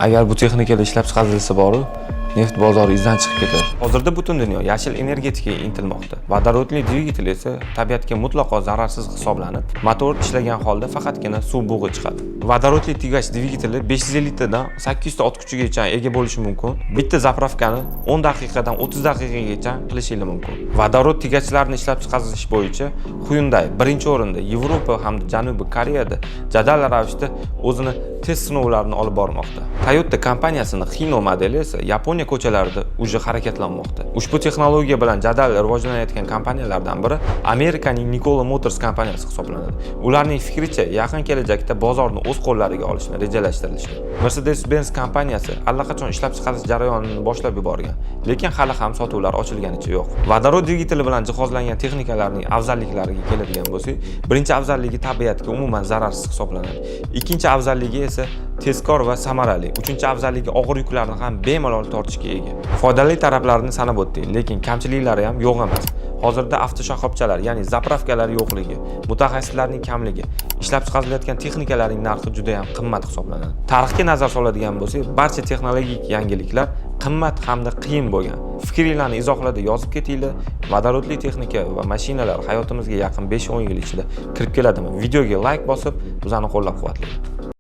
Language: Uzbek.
Agar bu texnikada ishlab chiqarilsa boru, neft bozori izdan chiqib ketadi. Hozirda butun dunyo yashil energetikaga intilmoqda. Vodorodli dvigatel esa tabiatga mutlaqo zararsiz hisoblanib, motor ishlagan holda faqatgina suv bug'i chiqadi. Vodorodli tigach dvigateli 550 tadan 800 ta ot kuchigacha ega bo'lishi mumkin. Bitta zapravkani 10 daqiqadan 30 daqiqagacha qilishingiz mumkin. Vodorod tigachlarni ishlab chiqarish bo'yicha Hyundai birinchi o'rinda, Yevropa hamda Janubiy Koreyada jadal ravishda o'zini test sinovlarini olib bormoqda. Toyota kompaniyasining Hino modeli esa Yaponiya ko'chalarida uje harakatlanmoqda. Ushbu texnologiya bilan jadal rivojlanayotgan kompaniyalardan biri Amerikaning Nikola Motors kompaniyasi hisoblanadi. Ularning fikricha, yaqin kelajakda bozorni o'z qo'llariga olishni rejalashtirishgan. Mercedes-Benz kompaniyasi allaqachon ishlab chiqarish jarayonini boshlab yuborgan, lekin hali ham sotuvlar ochilganicha yo'q. Vodorod dvigateli bilan jihozlangan texnikalarning afzalliklariga keladigan bo'lsak, birinchi afzalligi tabiatga umuman zararsiz hisoblanadi. Ikkinchi afzalligi esa tezkor va samarali. Uchinchi afzalligi og'ir yuklarni ham bemalol tortishga ega. Foydali taraflarini sanab o'tdik, lekin kamchiliklari ham yo'q emas. Hozirda avtoshoxobchalar, ya'ni zapravkalar yo'qligi, mutaxassislarning kamligi, ishlab chiqarilayotgan texnikalarning narxi juda ham qimmat hisoblanadi. Tarixga nazar soladigan bo'lsak, barcha texnologik yangiliklar qimmat hamda qiyin bo'lgan. Fikringizni izohlarda yozib ketinglar. Vodorodli texnika va mashinalar hayotimizga yaqin 5-10 yil ichida kirib keladimi? Videoga like bosib, bizani qo'llab-quvvatlang.